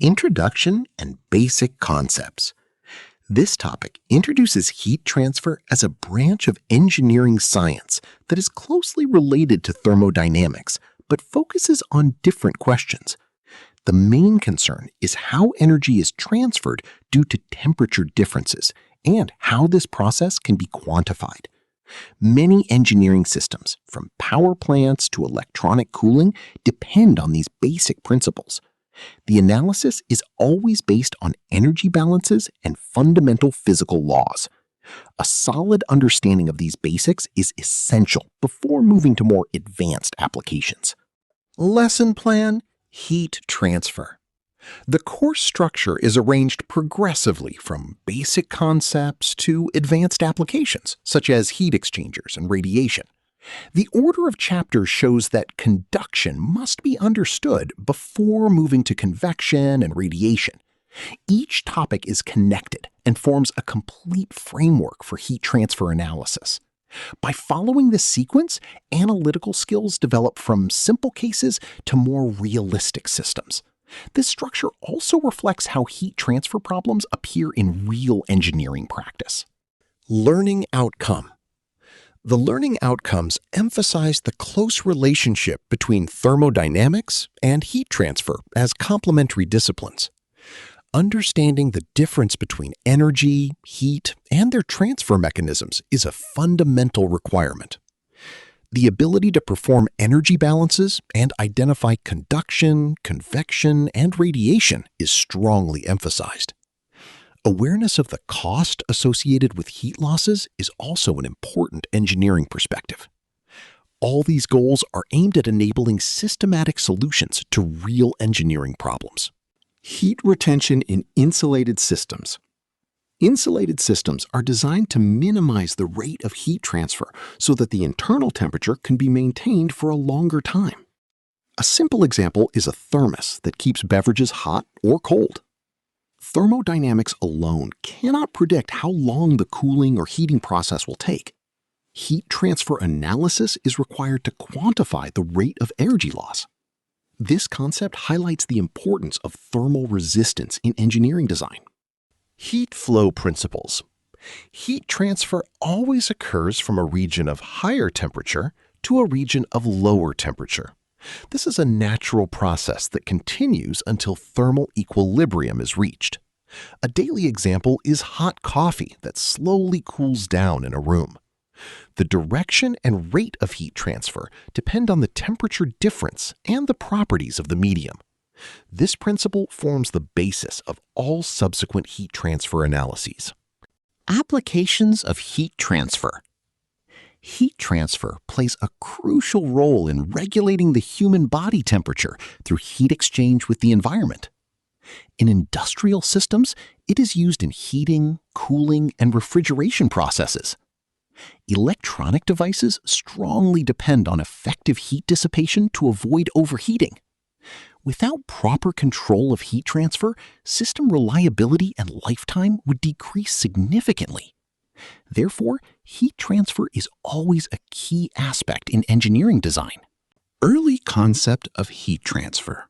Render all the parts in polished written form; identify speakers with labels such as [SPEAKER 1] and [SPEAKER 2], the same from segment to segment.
[SPEAKER 1] Introduction and Basic Concepts. This topic introduces heat transfer as a branch of engineering science that is closely related to thermodynamics, but focuses on different questions. The main concern is how energy is transferred due to temperature differences and how this process can be quantified. Many engineering systems, from power plants to electronic cooling, depend on these basic principles. The analysis is always based on energy balances and fundamental physical laws. A solid understanding of these basics is essential before moving to more advanced applications. Lesson plan: heat transfer. The course structure is arranged progressively from basic concepts to advanced applications, such as heat exchangers and radiation. The order of chapters shows that conduction must be understood before moving to convection and radiation. Each topic is connected and forms a complete framework for heat transfer analysis. By following this sequence, analytical skills develop from simple cases to more realistic systems. This structure also reflects how heat transfer problems appear in real engineering practice. Learning outcome. The learning outcomes emphasize the close relationship between thermodynamics and heat transfer as complementary disciplines. Understanding the difference between energy, heat, and their transfer mechanisms is a fundamental requirement. The ability to perform energy balances and identify conduction, convection, and radiation is strongly emphasized. Awareness of the cost associated with heat losses is also an important engineering perspective. All these goals are aimed at enabling systematic solutions to real engineering problems. Heat retention in insulated systems. Insulated systems are designed to minimize the rate of heat transfer so that the internal temperature can be maintained for a longer time. A simple example is a thermos that keeps beverages hot or cold. Thermodynamics alone cannot predict how long the cooling or heating process will take. Heat transfer analysis is required to quantify the rate of energy loss. This concept highlights the importance of thermal resistance in engineering design. Heat flow principles. Heat transfer always occurs from a region of higher temperature to a region of lower temperature. This is a natural process that continues until thermal equilibrium is reached. A daily example is hot coffee that slowly cools down in a room. The direction and rate of heat transfer depend on the temperature difference and the properties of the medium. This principle forms the basis of all subsequent heat transfer analyses. Applications of heat transfer. Heat transfer plays a crucial role in regulating the human body temperature through heat exchange with the environment. In industrial systems, it is used in heating, cooling, and refrigeration processes. Electronic devices strongly depend on effective heat dissipation to avoid overheating. Without proper control of heat transfer, system reliability and lifetime would decrease significantly. Therefore, heat transfer is always a key aspect in engineering design. Early concept of heat transfer.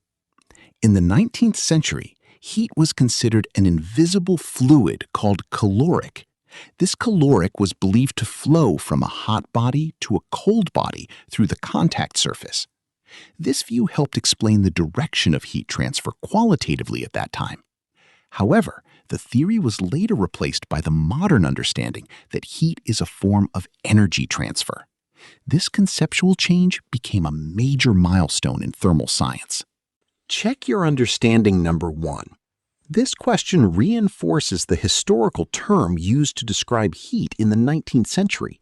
[SPEAKER 1] In the 19th century, heat was considered an invisible fluid called caloric. This caloric was believed to flow from a hot body to a cold body through the contact surface. This view helped explain the direction of heat transfer qualitatively at that time. However, the theory was later replaced by the modern understanding that heat is a form of energy transfer. This conceptual change became a major milestone in thermal science. Check your understanding number 1. This question reinforces the historical term used to describe heat in the 19th century.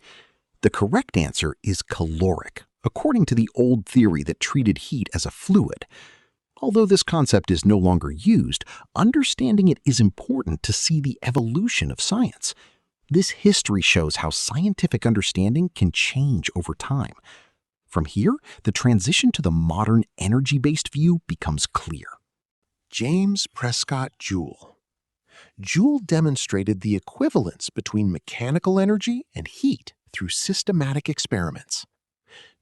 [SPEAKER 1] The correct answer is caloric, according to the old theory that treated heat as a fluid. Although this concept is no longer used, understanding it is important to see the evolution of science. This history shows how scientific understanding can change over time. From here, the transition to the modern energy-based view becomes clear. James Prescott Joule. Joule demonstrated the equivalence between mechanical energy and heat through systematic experiments.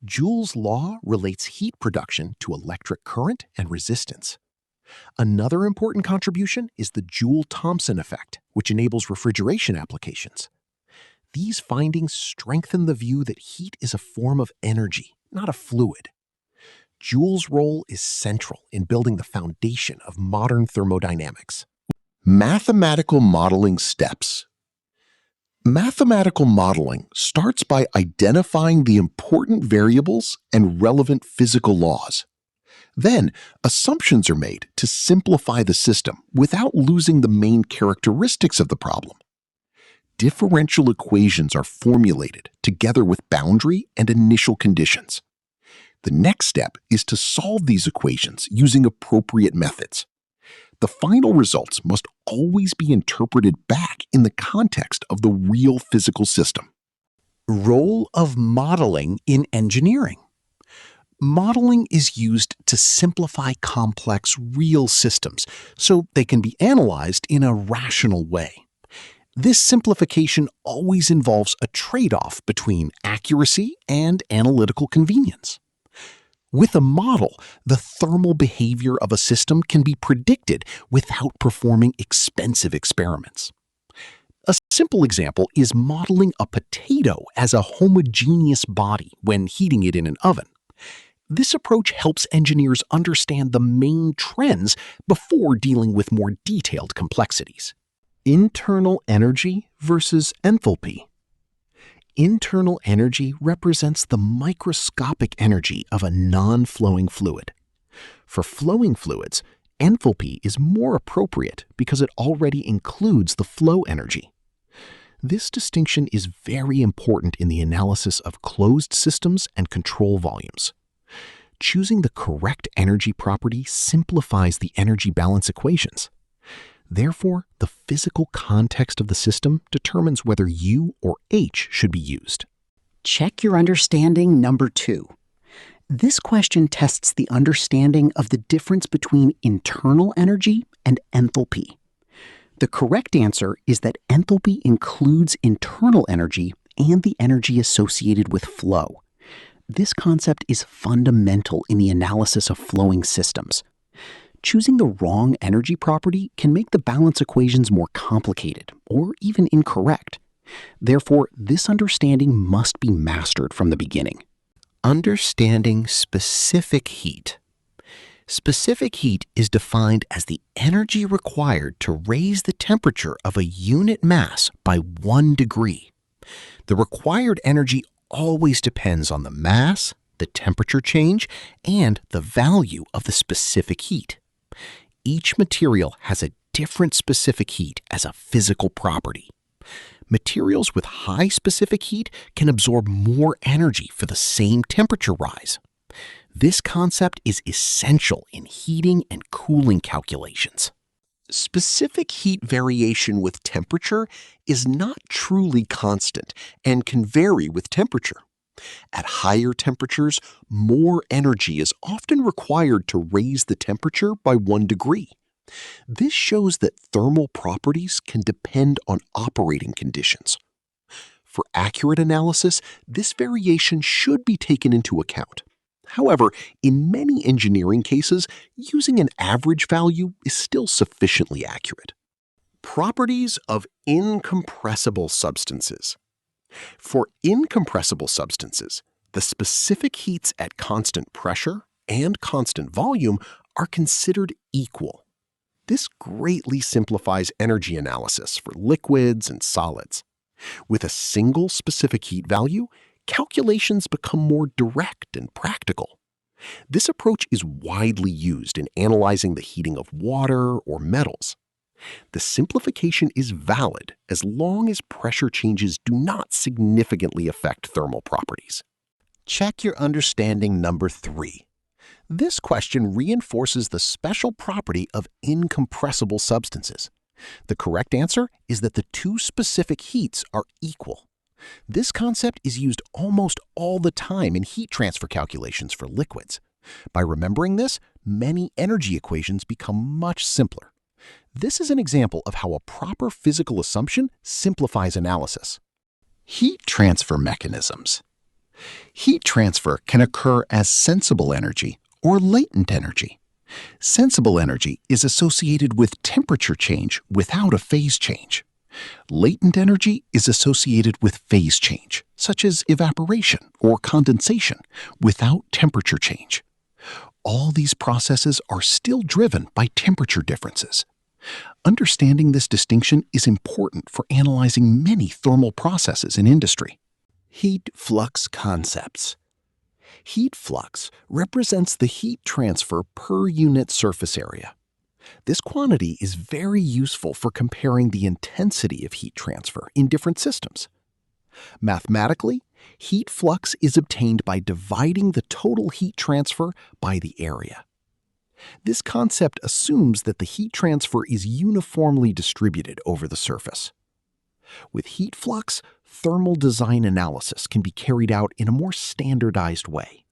[SPEAKER 1] Joule's law relates heat production to electric current and resistance. Another important contribution is the Joule-Thomson effect, which enables refrigeration applications. These findings strengthen the view that heat is a form of energy, not a fluid. Joule's role is central in building the foundation of modern thermodynamics. Mathematical modeling steps. Mathematical modeling starts by identifying the important variables and relevant physical laws. Then, assumptions are made to simplify the system without losing the main characteristics of the problem. Differential equations are formulated together with boundary and initial conditions. The next step is to solve these equations using appropriate methods. The final results must always be interpreted back in the context of the real physical system.
[SPEAKER 2] Role of modeling in engineering. Modeling is used to simplify complex real systems so they can be analyzed in a rational way. This simplification always involves a trade-off between accuracy and analytical convenience. With a model, the thermal behavior of a system can be predicted without performing expensive experiments. A simple example is modeling a potato as a homogeneous body when heating it in an oven. This approach helps engineers understand the main trends before dealing with more detailed complexities. Internal energy versus enthalpy. Internal energy represents the microscopic energy of a non-flowing fluid. For flowing fluids, enthalpy is more appropriate because it already includes the flow energy. This distinction is very important in the analysis of closed systems and control volumes. Choosing the correct energy property simplifies the energy balance equations. Therefore, the physical context of the system determines whether U or H should be used.
[SPEAKER 3] Check your understanding number 2. This question tests the understanding of the difference between internal energy and enthalpy. The correct answer is that enthalpy includes internal energy and the energy associated with flow. This concept is fundamental in the analysis of flowing systems. Choosing the wrong energy property can make the balance equations more complicated or even incorrect. Therefore, this understanding must be mastered from the beginning.
[SPEAKER 1] Understanding specific heat. Specific heat is defined as the energy required to raise the temperature of a unit mass by 1 degree. The required energy always depends on the mass, the temperature change, and the value of the specific heat. Each material has a different specific heat as a physical property. Materials with high specific heat can absorb more energy for the same temperature rise. This concept is essential in heating and cooling calculations. Specific heat variation with temperature is not truly constant and can vary with temperature. At higher temperatures, more energy is often required to raise the temperature by 1 degree. This shows that thermal properties can depend on operating conditions. For accurate analysis, this variation should be taken into account. However, in many engineering cases, using an average value is still sufficiently accurate. Properties of incompressible substances. For incompressible substances, the specific heats at constant pressure and constant volume are considered equal. This greatly simplifies energy analysis for liquids and solids. With a single specific heat value, calculations become more direct and practical. This approach is widely used in analyzing the heating of water or metals. The simplification is valid as long as pressure changes do not significantly affect thermal properties. Check your understanding number 3. This question reinforces the special property of incompressible substances. The correct answer is that the two specific heats are equal. This concept is used almost all the time in heat transfer calculations for liquids. By remembering this, many energy equations become much simpler. This is an example of how a proper physical assumption simplifies analysis. Heat transfer mechanisms. Heat transfer can occur as sensible energy or latent energy.
[SPEAKER 2] Sensible energy is associated with temperature change without a phase change. Latent energy is associated with phase change, such as evaporation or condensation, without temperature change. All these processes are still driven by temperature differences. Understanding this distinction is important for analyzing many thermal processes in industry. Heat flux concepts. Heat flux represents the heat transfer per unit surface area. This quantity is very useful for comparing the intensity of heat transfer in different systems. Mathematically, heat flux is obtained by dividing the total heat transfer by the area. This concept assumes that the heat transfer is uniformly distributed over the surface. With heat flux, thermal design analysis can be carried out in a more standardized way.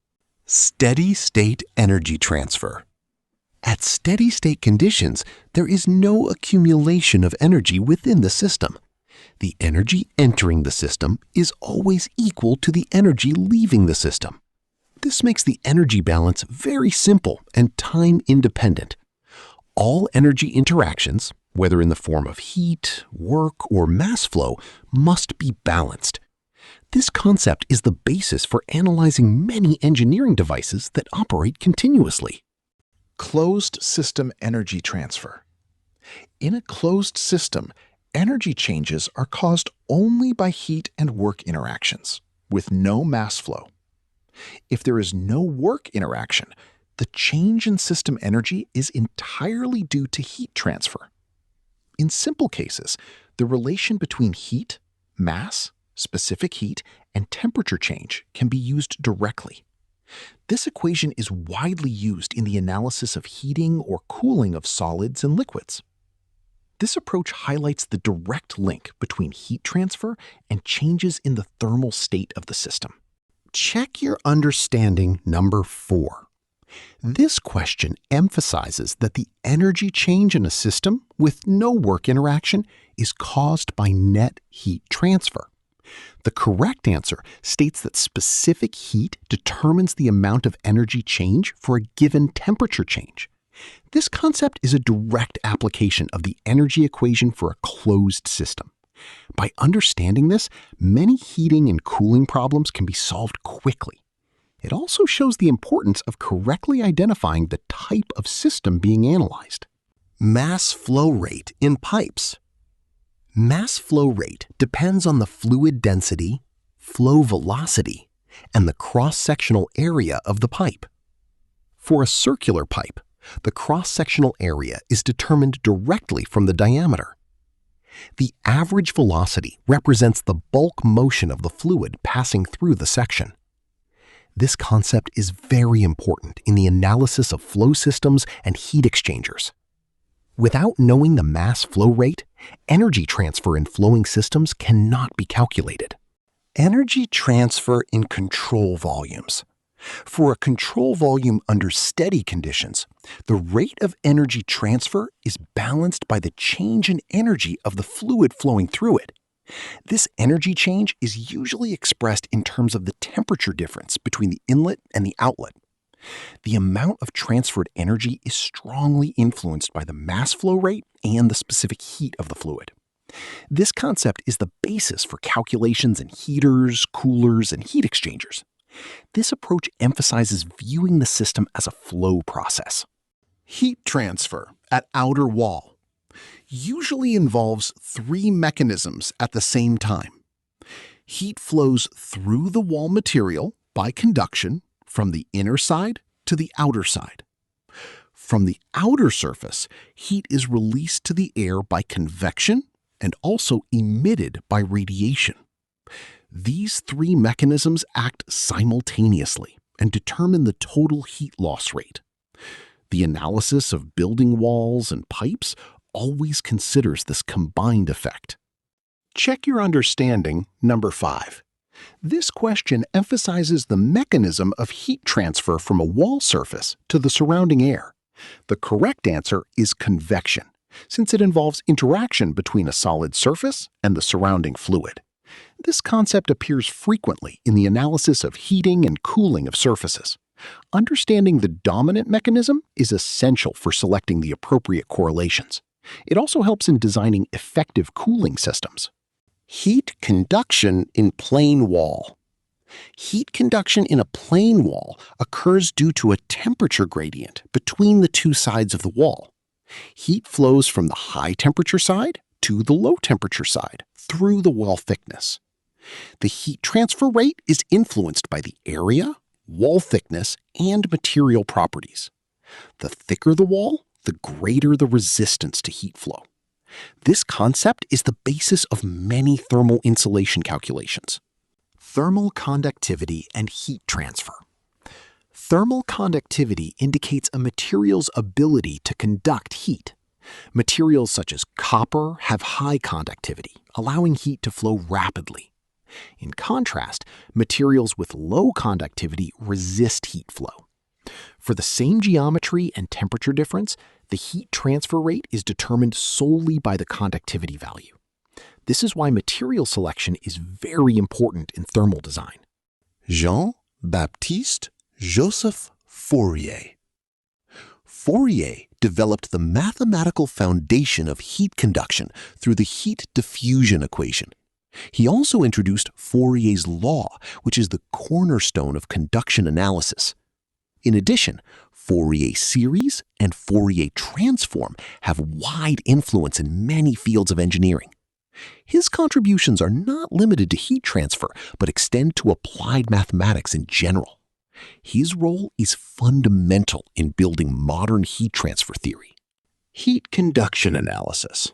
[SPEAKER 2] Steady-state energy transfer. At steady-state conditions, there is no accumulation of energy within the system. The energy entering the system is always equal to the energy leaving the system. This makes the energy balance very simple and time-independent. All energy interactions, whether in the form of heat, work, or mass flow, must be balanced. This concept is the basis for analyzing many engineering devices that operate continuously. Closed system energy transfer. In a closed system, energy changes are caused only by heat and work interactions, with no mass flow. If there is no work interaction, the change in system energy is entirely due to heat transfer. In simple cases, the relation between heat, mass, specific heat, and temperature change can be used directly. This equation is widely used in the analysis of heating or cooling of solids and liquids. This approach highlights the direct link between heat transfer and changes in the thermal state of the system. Check your understanding number 4. This question emphasizes that the energy change in a system with no work interaction is caused by net heat transfer. The correct answer states that specific heat determines the amount of energy change for a given temperature change. This concept is a direct application of the energy equation for a closed system. By understanding this, many heating and cooling problems can be solved quickly. It also shows the importance of correctly identifying the type of system being analyzed. Mass flow rate in pipes. Mass flow rate depends on the fluid density, flow velocity, and the cross-sectional area of the pipe. For a circular pipe, the cross-sectional area is determined directly from the diameter. The average velocity represents the bulk motion of the fluid passing through the section. This concept is very important in the analysis of flow systems and heat exchangers. Without knowing the mass flow rate, energy transfer in flowing systems cannot be calculated. Energy transfer in control volumes. For a control volume under steady conditions, the rate of energy transfer is balanced by the change in energy of the fluid flowing through it. This energy change is usually expressed in terms of the temperature difference between the inlet and the outlet. The amount of transferred energy is strongly influenced by the mass flow rate and the specific heat of the fluid. This concept is the basis for calculations in heaters, coolers, and heat exchangers. This approach emphasizes viewing the system as a flow process. Heat transfer at outer wall usually involves 3 mechanisms at the same time. Heat flows through the wall material by conduction from the inner side to the outer side. From the outer surface, heat is released to the air by convection and also emitted by radiation. These 3 mechanisms act simultaneously and determine the total heat loss rate. The analysis of building walls and pipes always considers this combined effect. Check your understanding number 5. This question emphasizes the mechanism of heat transfer from a wall surface to the surrounding air. The correct answer is convection, since it involves interaction between a solid surface and the surrounding fluid. This concept appears frequently in the analysis of heating and cooling of surfaces. Understanding the dominant mechanism is essential for selecting the appropriate correlations. It also helps in designing effective cooling systems. Heat conduction in plane wall. Heat conduction in a plane wall occurs due to a temperature gradient between the two sides of the wall. Heat flows from the high temperature side to the low temperature side through the wall thickness. The heat transfer rate is influenced by the area, wall thickness, and material properties. The thicker the wall, the greater the resistance to heat flow. This concept is the basis of many thermal insulation calculations. Thermal conductivity and heat transfer. Thermal conductivity indicates a material's ability to conduct heat. Materials such as copper have high conductivity, allowing heat to flow rapidly. In contrast, materials with low conductivity resist heat flow. For the same geometry and temperature difference, the heat transfer rate is determined solely by the conductivity value. This is why material selection is very important in thermal design. Jean-Baptiste Joseph Fourier. Fourier developed the mathematical foundation of heat conduction through the heat diffusion equation. He also introduced Fourier's law, which is the cornerstone of conduction analysis. In addition, Fourier series and Fourier transform have wide influence in many fields of engineering. His contributions are not limited to heat transfer, but extend to applied mathematics in general. His role is fundamental in building modern heat transfer theory. Heat conduction analysis.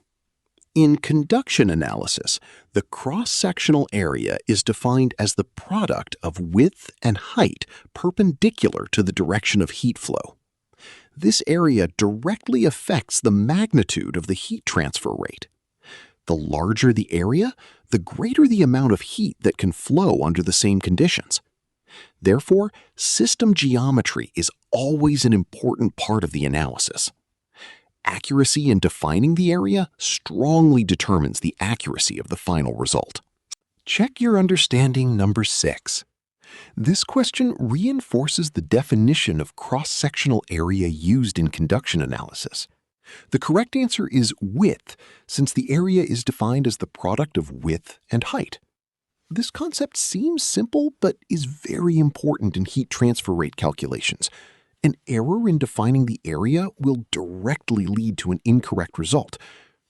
[SPEAKER 2] In conduction analysis, the cross-sectional area is defined as the product of width and height perpendicular to the direction of heat flow. This area directly affects the magnitude of the heat transfer rate. The larger the area, the greater the amount of heat that can flow under the same conditions. Therefore, system geometry is always an important part of the analysis. Accuracy in defining the area strongly determines the accuracy of the final result. Check your understanding number 6. This question reinforces the definition of cross-sectional area used in conduction analysis. The correct answer is width, since the area is defined as the product of width and height. This concept seems simple, but is very important in heat transfer rate calculations. An error in defining the area will directly lead to an incorrect result.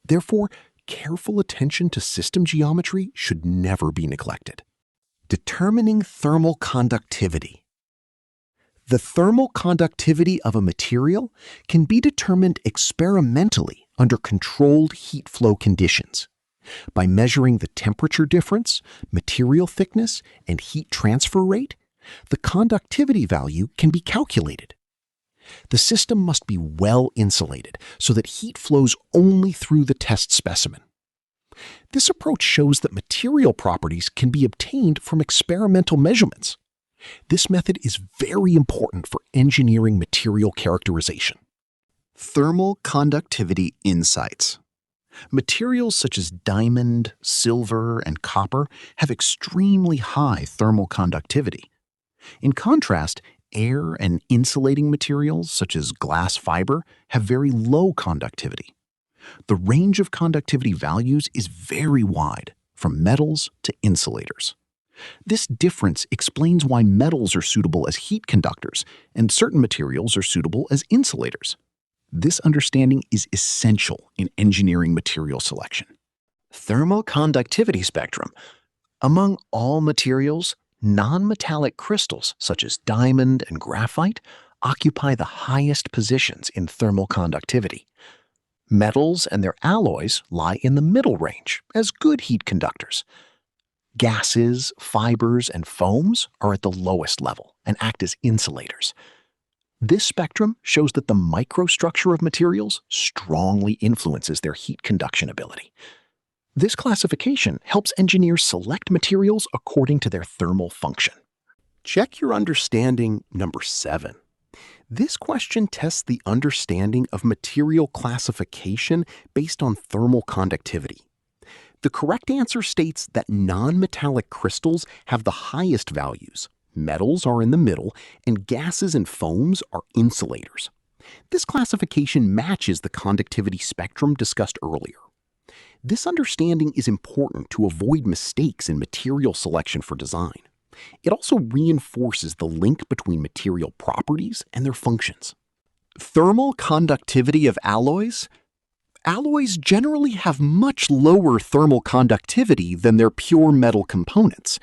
[SPEAKER 2] Therefore, careful attention to system geometry should never be neglected. Determining thermal conductivity. The thermal conductivity of a material can be determined experimentally under controlled heat flow conditions. By measuring the temperature difference, material thickness, and heat transfer rate, the conductivity value can be calculated. The system must be well insulated so that heat flows only through the test specimen. This approach shows that material properties can be obtained from experimental measurements. This method is very important for engineering material characterization. Thermal conductivity insights. Materials such as diamond, silver, and copper have extremely high thermal conductivity. In contrast, air and insulating materials such as glass fiber have very low conductivity. The range of conductivity values is very wide, from metals to insulators. This difference explains why metals are suitable as heat conductors and certain materials are suitable as insulators. This understanding is essential in engineering material selection. Thermal conductivity spectrum. Among all materials, non-metallic crystals such as diamond and graphite occupy the highest positions in thermal conductivity. Metals and their alloys lie in the middle range as good heat conductors. Gases, fibers, and foams are at the lowest level and act as insulators. This spectrum shows that the microstructure of materials strongly influences their heat conduction ability. This classification helps engineers select materials according to their thermal function. Check your understanding number 7. This question tests the understanding of material classification based on thermal conductivity. The correct answer states that non-metallic crystals have the highest values, Metals are in the middle, and gases and foams are insulators. This classification matches the conductivity spectrum discussed earlier. This understanding is important to avoid mistakes in material selection for design. It also reinforces the link between material properties and their functions. Thermal conductivity of alloys? Alloys generally have much lower thermal conductivity than their pure metal components.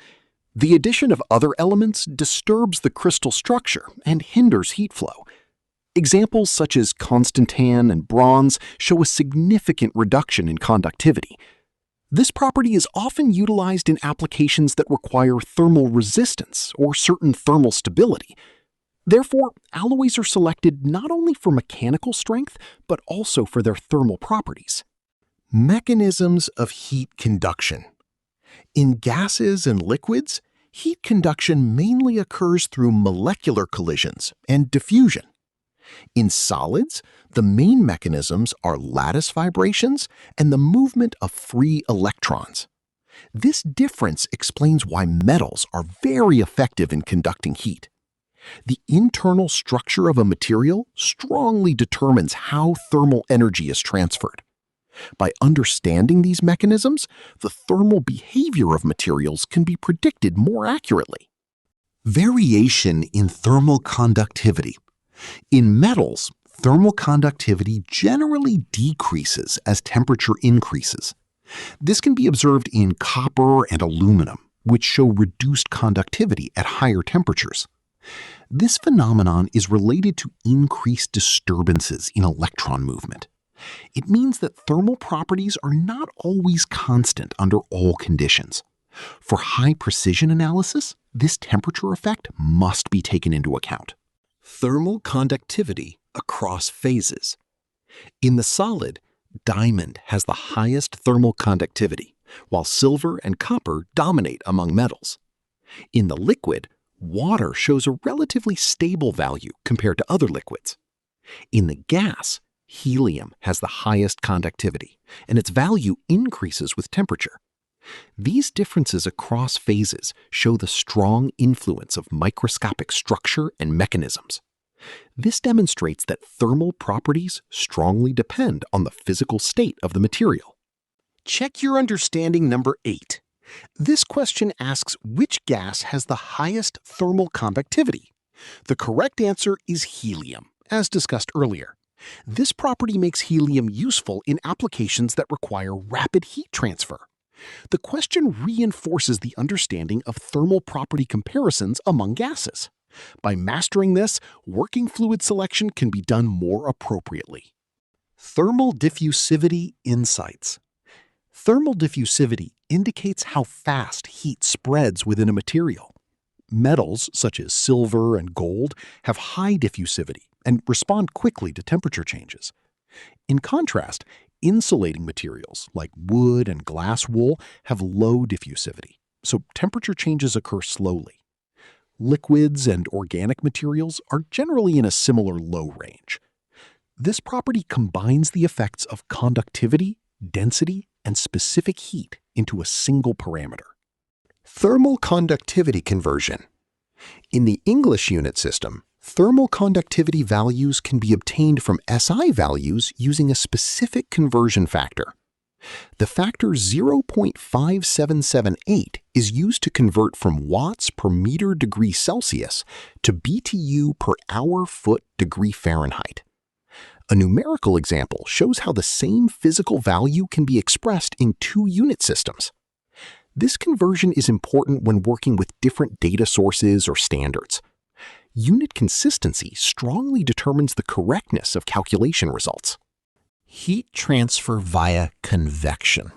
[SPEAKER 2] The addition of other elements disturbs the crystal structure and hinders heat flow. Examples such as constantan and bronze show a significant reduction in conductivity. This property is often utilized in applications that require thermal resistance or certain thermal stability. Therefore, alloys are selected not only for mechanical strength, but also for their thermal properties.
[SPEAKER 1] Mechanisms of heat conduction. In gases and liquids, heat conduction mainly occurs through molecular collisions and diffusion. In solids, the main mechanisms are lattice vibrations and the movement of free electrons. This difference explains why metals are very effective in conducting heat. The internal structure of a material strongly determines how thermal energy is transferred. By understanding these mechanisms, the thermal behavior of materials can be predicted more accurately.
[SPEAKER 2] Variation in thermal conductivity. In metals, thermal conductivity generally decreases as temperature increases. This can be observed in copper and aluminum, which show reduced conductivity at higher temperatures. This phenomenon is related to increased disturbances in electron movement. It means that thermal properties are not always constant under all conditions. For high-precision analysis, this temperature effect must be taken into account. Thermal conductivity across phases. In the solid, diamond has the highest thermal conductivity, while silver and copper dominate among metals. In the liquid, water shows a relatively stable value compared to other liquids. In the gas, helium has the highest conductivity, and its value increases with temperature. These differences across phases show the strong influence of microscopic structure and mechanisms. This demonstrates that thermal properties strongly depend on the physical state of the material.
[SPEAKER 1] Check your understanding number 8. This question asks which gas has the highest thermal conductivity. The correct answer is helium, as discussed earlier. This property makes helium useful in applications that require rapid heat transfer. The question reinforces the understanding of thermal property comparisons among gases. By mastering this, working fluid selection can be done more appropriately.
[SPEAKER 2] Thermal diffusivity insights. Thermal diffusivity indicates how fast heat spreads within a material. Metals, such as silver and gold, have high diffusivity and respond quickly to temperature changes. In contrast, insulating materials like wood and glass wool have low diffusivity, so temperature changes occur slowly. Liquids and organic materials are generally in a similar low range. This property combines the effects of conductivity, density, and specific heat into a single parameter.
[SPEAKER 1] Thermal conductivity conversion. In the English unit system, thermal conductivity values can be obtained from SI values using a specific conversion factor. The factor 0.5778 is used to convert from watts per meter degree Celsius to BTU per hour foot degree Fahrenheit. A numerical example shows how the same physical value can be expressed in two unit systems. This conversion is important when working with different data sources or standards. Unit consistency strongly determines the correctness of calculation results.
[SPEAKER 2] Heat transfer via convection.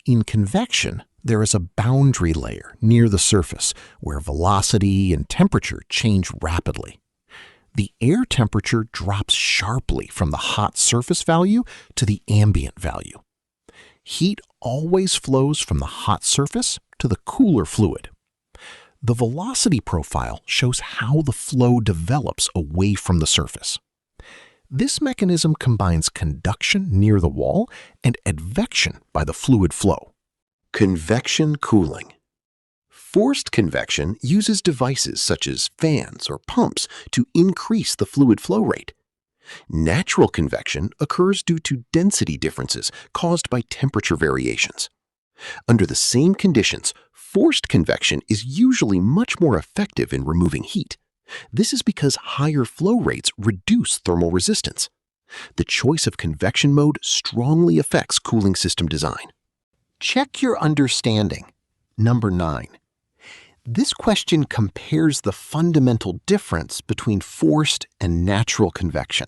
[SPEAKER 2] In convection, there is a boundary layer near the surface where velocity and temperature change rapidly. The air temperature drops sharply from the hot surface value to the ambient value. Heat always flows from the hot surface to the cooler fluid. The velocity profile shows how the flow develops away from the surface. This mechanism combines conduction near the wall and advection by the fluid flow.
[SPEAKER 1] Convection cooling. Forced convection uses devices such as fans or pumps to increase the fluid flow rate. Natural convection occurs due to density differences caused by temperature variations. Under the same conditions, forced convection is usually much more effective in removing heat. This is because higher flow rates reduce thermal resistance. The choice of convection mode strongly affects cooling system design.
[SPEAKER 3] Check your understanding. Number 9. This question compares the fundamental difference between forced and natural convection.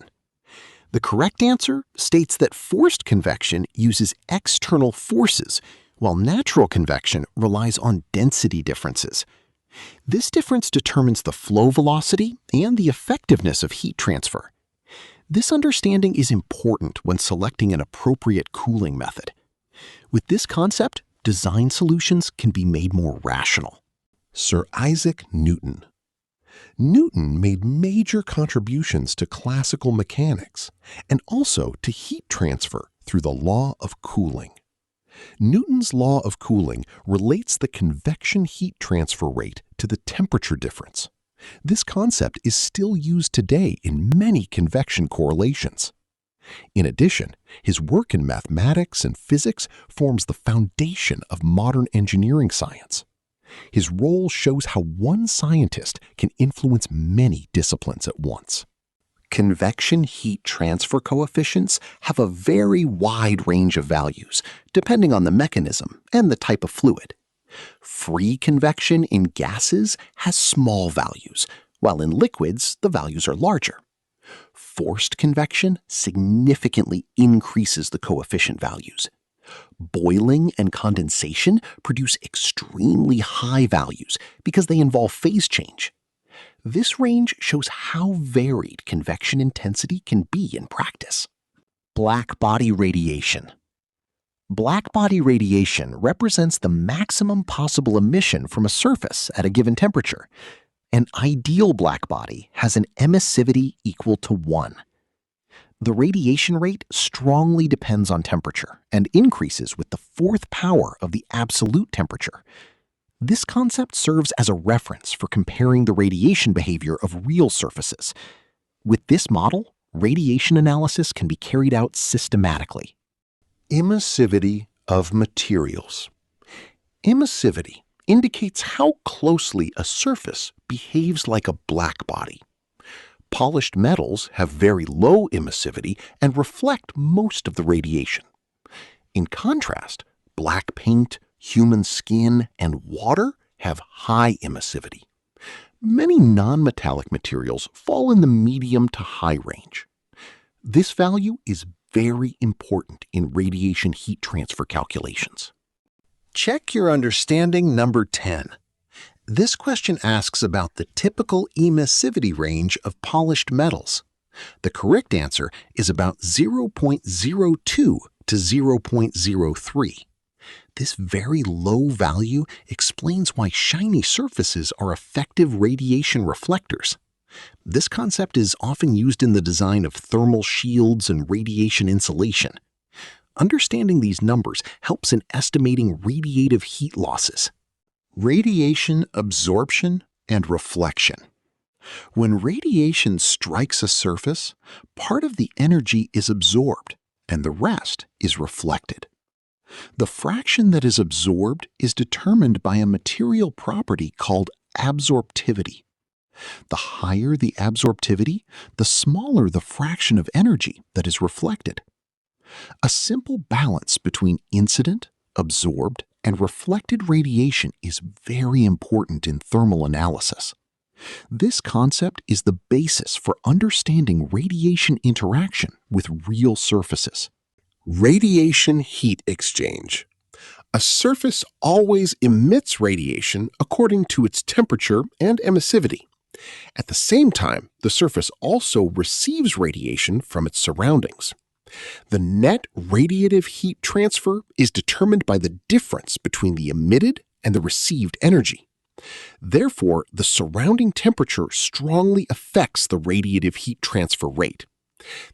[SPEAKER 3] The correct answer states that forced convection uses external forces, while natural convection relies on density differences. This difference determines the flow velocity and the effectiveness of heat transfer. This understanding is important when selecting an appropriate cooling method. With this concept, design solutions can be made more rational.
[SPEAKER 1] Sir Isaac Newton. Newton made major contributions to classical mechanics and also to heat transfer through the law of cooling. Newton's law of cooling relates the convection heat transfer rate to the temperature difference. This concept is still used today in many convection correlations. In addition, his work in mathematics and physics forms the foundation of modern engineering science. His role shows how one scientist can influence many disciplines at once. Convection heat transfer coefficients have a very wide range of values, depending on the mechanism and the type of fluid. Free convection in gases has small values, while in liquids the values are larger. Forced convection significantly increases the coefficient values. Boiling and condensation produce extremely high values because they involve phase change. This range shows how varied convection intensity can be in practice. Black body radiation. Black body radiation represents the maximum possible emission from a surface at a given temperature. An ideal black body has an emissivity equal to 1. The radiation rate strongly depends on temperature and increases with the fourth power of the absolute temperature. This concept serves as a reference for comparing the radiation behavior of real surfaces. With this model, radiation analysis can be carried out systematically. Emissivity of materials. Emissivity indicates how closely a surface behaves like a black body. Polished metals have very low emissivity and reflect most of the radiation. In contrast, black paint, human skin, and water have high emissivity. Many non-metallic materials fall in the medium to high range. This value is very important in radiation heat transfer calculations. Check your understanding number 10. This question asks about the typical emissivity range of polished metals. The correct answer is about 0.02 to 0.03. This very low value explains why shiny surfaces are effective radiation reflectors. This concept is often used in the design of thermal shields and radiation insulation. Understanding these numbers helps in estimating radiative heat losses. Radiation absorption and reflection. When radiation strikes a surface, part of the energy is absorbed and the rest is reflected. The fraction that is absorbed is determined by a material property called absorptivity. The higher the absorptivity, the smaller the fraction of energy that is reflected. A simple balance between incident, absorbed, and reflected radiation is very important in thermal analysis. This concept is the basis for understanding radiation interaction with real surfaces. Radiation heat exchange. A surface always emits radiation according to its temperature and emissivity. At the same time, the surface also receives radiation from its surroundings. The net radiative heat transfer is determined by the difference between the emitted and the received energy. Therefore, the surrounding temperature strongly affects the radiative heat transfer rate.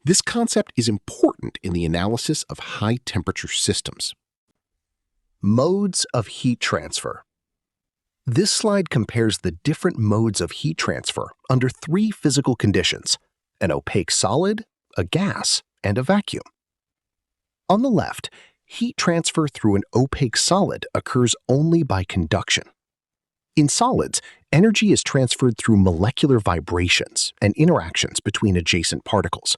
[SPEAKER 1] This concept is important in the analysis of high-temperature systems. Modes of heat transfer. This slide compares the different modes of heat transfer under three physical conditions: an opaque solid, a gas, and a vacuum. On the left, heat transfer through an opaque solid occurs only by conduction. In solids, energy is transferred through molecular vibrations and interactions between adjacent particles.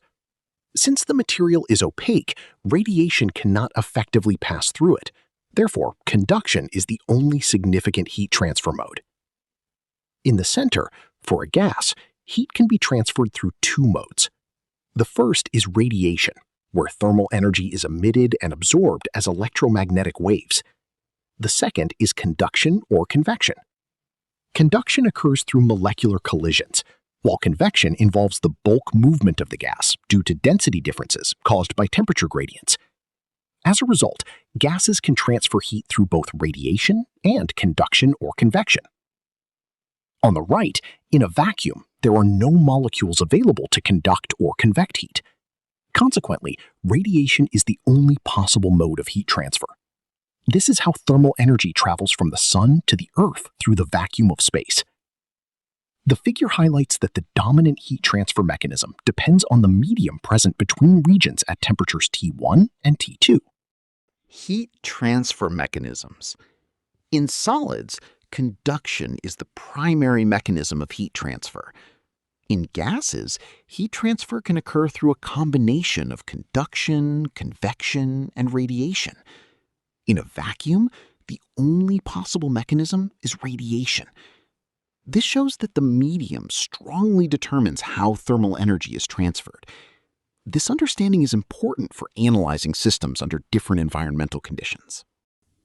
[SPEAKER 1] Since the material is opaque, radiation cannot effectively pass through it. Therefore, conduction is the only significant heat transfer mode. In the center, for a gas, heat can be transferred through two modes. The first is radiation, where thermal energy is emitted and absorbed as electromagnetic waves. The second is conduction or convection. Conduction occurs through molecular collisions, while convection involves the bulk movement of the gas due to density differences caused by temperature gradients. As a result, gases can transfer heat through both radiation and conduction or convection. On the right, in a vacuum, there are no molecules available to conduct or convect heat. Consequently, radiation is the only possible mode of heat transfer. This is how thermal energy travels from the sun to the Earth through the vacuum of space. The figure highlights that the dominant heat transfer mechanism depends on the medium present between regions at temperatures T1 and T2.
[SPEAKER 2] Heat transfer mechanisms. In solids, conduction is the primary mechanism of heat transfer. In gases, heat transfer can occur through a combination of conduction, convection, and radiation. In a vacuum, the only possible mechanism is radiation. This shows that the medium strongly determines how thermal energy is transferred. This understanding is important for analyzing systems under different environmental conditions.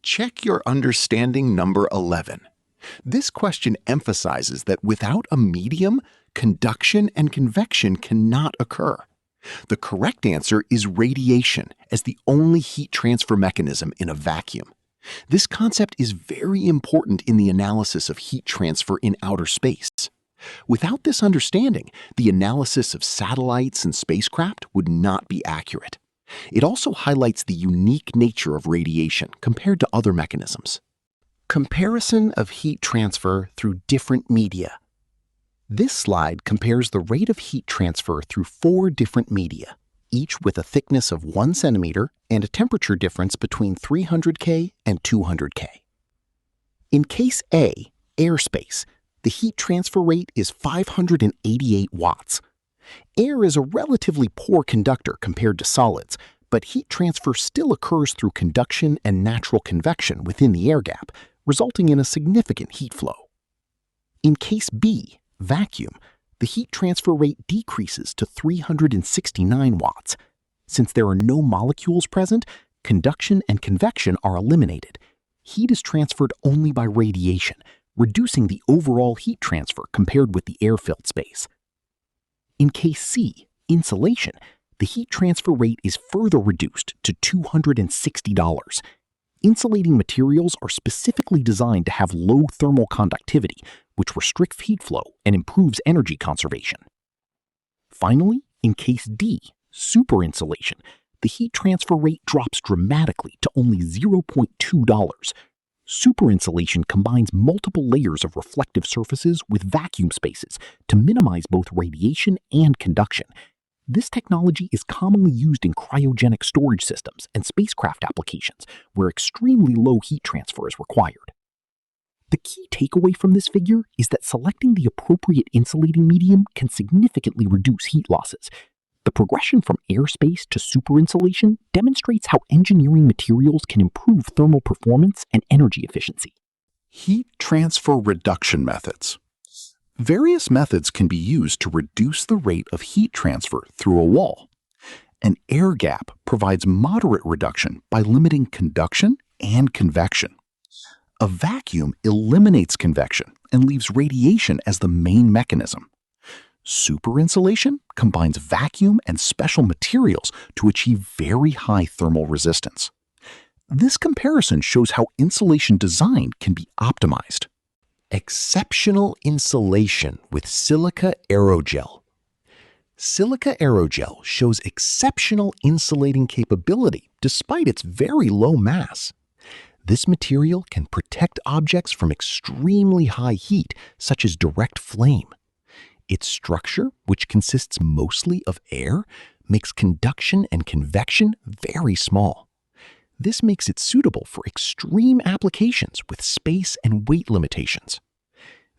[SPEAKER 2] Check your understanding number 11. This question emphasizes that without a medium, conduction and convection cannot occur. The correct answer is radiation as the only heat transfer mechanism in a vacuum. This concept is very important in the analysis of heat transfer in outer space. Without this understanding, the analysis of satellites and spacecraft would not be accurate. It also highlights the unique nature of radiation compared to other mechanisms. Comparison of heat transfer through different media. This slide compares the rate of heat transfer through 4 different media, each with a thickness of 1 centimeter and a temperature difference between 300 K and 200 K. In case A, airspace, the heat transfer rate is 588 watts. Air is a relatively poor conductor compared to solids, but heat transfer still occurs through conduction and natural convection within the air gap, resulting in a significant heat flow. In case B, vacuum, the heat transfer rate decreases to 369 watts. Since there are no molecules present, conduction and convection are eliminated. Heat is transferred only by radiation, reducing the overall heat transfer compared with the air-filled space. In case C, insulation, the heat transfer rate is further reduced to $260. Insulating materials are specifically designed to have low thermal conductivity, which restricts heat flow and improves energy conservation. Finally, in case D, superinsulation, the heat transfer rate drops dramatically to only $0.2. Superinsulation combines multiple layers of reflective surfaces with vacuum spaces to minimize both radiation and conduction. This technology is commonly used in cryogenic storage systems and spacecraft applications where extremely low heat transfer is required. The key takeaway from this figure is that selecting the appropriate insulating medium can significantly reduce heat losses. The progression from airspace to superinsulation demonstrates how engineering materials can improve thermal performance and energy efficiency. Heat transfer reduction methods. Various methods can be used to reduce the rate of heat transfer through a wall. An air gap provides moderate reduction by limiting conduction and convection. A vacuum eliminates convection and leaves radiation as the main mechanism. Superinsulation combines vacuum and special materials to achieve very high thermal resistance. This comparison shows how insulation design can be optimized. Exceptional insulation with silica aerogel. Silica aerogel shows exceptional insulating capability despite its very low mass. This material can protect objects from extremely high heat, such as direct flame. Its structure, which consists mostly of air, makes conduction and convection very small. This makes it suitable for extreme applications with space and weight limitations.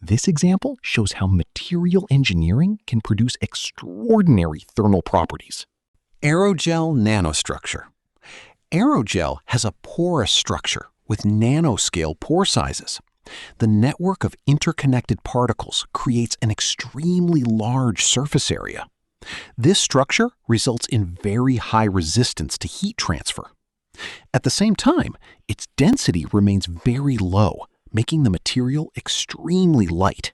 [SPEAKER 2] This example shows how material engineering can produce extraordinary thermal properties. Aerogel nanostructure. Aerogel has a porous structure with nanoscale pore sizes. The network of interconnected particles creates an extremely large surface area. This structure results in very high resistance to heat transfer. At the same time, its density remains very low, making the material extremely light.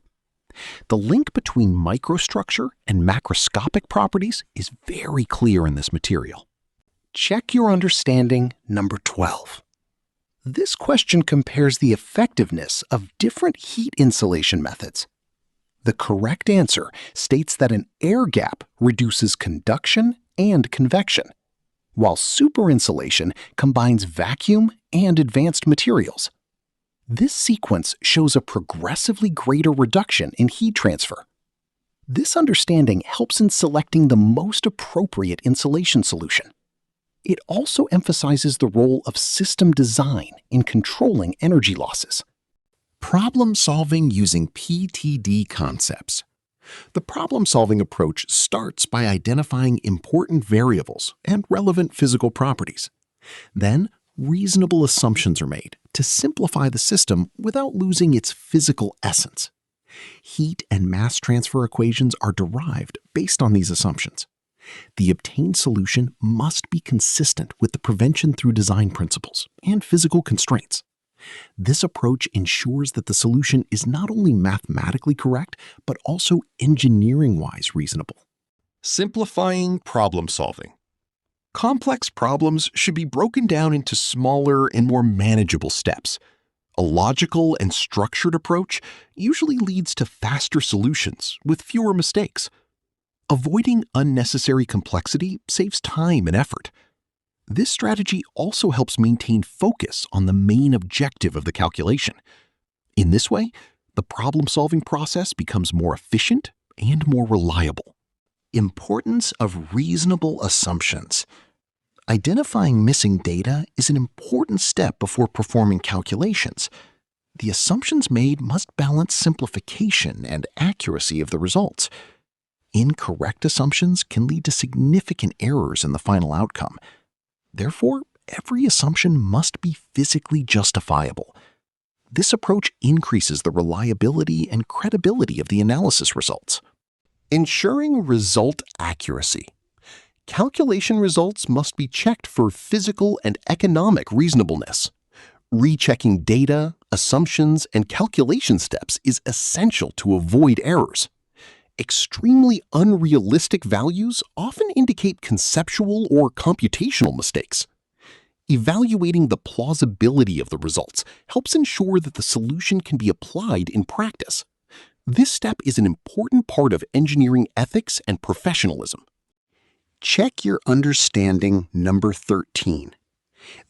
[SPEAKER 2] The link between microstructure and macroscopic properties is very clear in this material.
[SPEAKER 3] Check your understanding number 12. This question compares the effectiveness of different heat insulation methods. The correct answer states that an air gap reduces conduction and convection, while superinsulation combines vacuum and advanced materials. This sequence shows a progressively greater reduction in heat transfer. This understanding helps in selecting the most appropriate insulation solution. It also emphasizes the role of system design in controlling energy losses.
[SPEAKER 1] Problem solving using PTD concepts. The problem-solving approach starts by identifying important variables and relevant physical properties. Then, reasonable assumptions are made to simplify the system without losing its physical essence. Heat and mass transfer equations are derived based on these assumptions. The obtained solution must be consistent with the prevention through design principles and physical constraints. This approach ensures that the solution is not only mathematically correct, but also engineering-wise reasonable.
[SPEAKER 2] Simplifying problem solving. Complex problems should be broken down into smaller and more manageable steps. A logical and structured approach usually leads to faster solutions with fewer mistakes. Avoiding unnecessary complexity saves time and effort. This strategy also helps maintain focus on the main objective of the calculation. In this way, the problem-solving process becomes more efficient and more reliable.
[SPEAKER 1] Importance of reasonable assumptions. Identifying missing data is an important step before performing calculations. The assumptions made must balance simplification and accuracy of the results. Incorrect assumptions can lead to significant errors in the final outcome. Therefore, every assumption must be physically justifiable. This approach increases the reliability and credibility of the analysis results. Ensuring result accuracy. Calculation results must be checked for physical and economic reasonableness. Rechecking data, assumptions, and calculation steps is essential to avoid errors. Extremely unrealistic values often indicate conceptual or computational mistakes. Evaluating the plausibility of the results helps ensure that the solution can be applied in practice. This step is an important part of engineering ethics and professionalism.
[SPEAKER 3] Check your understanding number 13.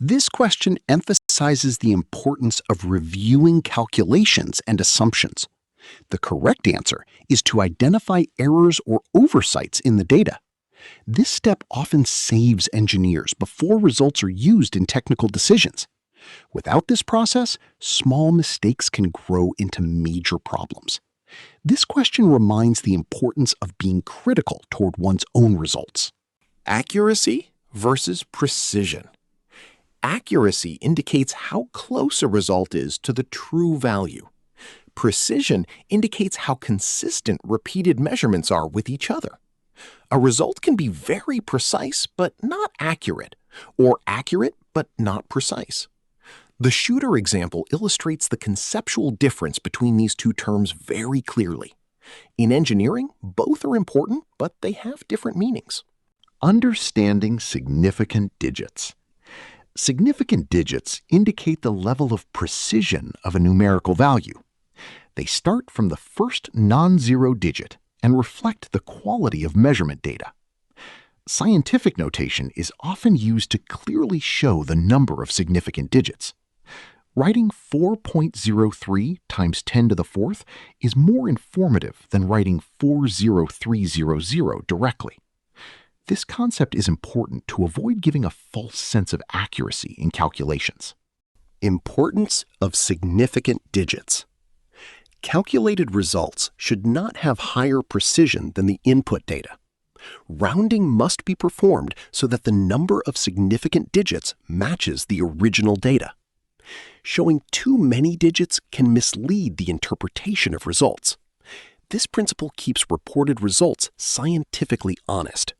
[SPEAKER 3] This question emphasizes the importance of reviewing calculations and assumptions. The correct answer is to identify errors or oversights in the data. This step often saves engineers before results are used in technical decisions. Without this process, small mistakes can grow into major problems. This question reminds the importance of being critical toward one's own results.
[SPEAKER 1] Accuracy versus precision. Accuracy indicates how close a result is to the true value. Precision indicates how consistent repeated measurements are with each other. A result can be very precise but not accurate, or accurate but not precise. The shooter example illustrates the conceptual difference between these two terms very clearly. In engineering, both are important, but they have different meanings. Understanding significant digits. Significant digits indicate the level of precision of a numerical value. They start from the first non-zero digit and reflect the quality of measurement data. Scientific notation is often used to clearly show the number of significant digits.
[SPEAKER 2] Writing 4.03 times 10 to the fourth is more informative than writing 40300 directly. This concept is important to avoid giving a false sense of accuracy in calculations.
[SPEAKER 1] Importance of significant digits. Calculated results should not have higher precision than the input data. Rounding must be performed so that the number of significant digits matches the original data. Showing too many digits can mislead the interpretation of results. This principle keeps reported results scientifically honest.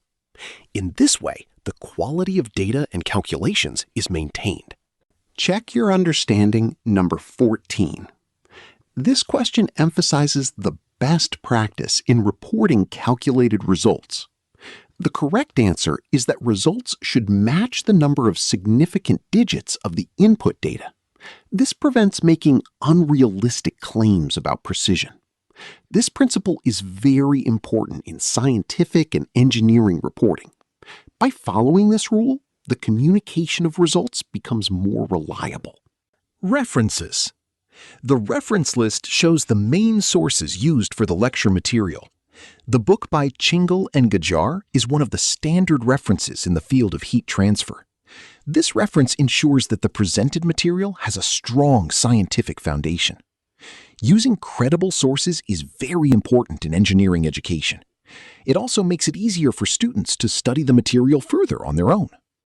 [SPEAKER 1] In this way, the quality of data and calculations is maintained.
[SPEAKER 3] Check your understanding number 14. This question emphasizes the best practice in reporting calculated results. The correct answer is that results should match the number of significant digits of the input data. This prevents making unrealistic claims about precision. This principle is very important in scientific and engineering reporting. By following this rule, the communication of results becomes more reliable.
[SPEAKER 2] References. The reference list shows the main sources used for the lecture material. The book by Chingle and Gajar is one of the standard references in the field of heat transfer. This reference ensures that the presented material has a strong scientific foundation. Using credible sources is very important in engineering education. It also makes it easier for students to study the material further on their own.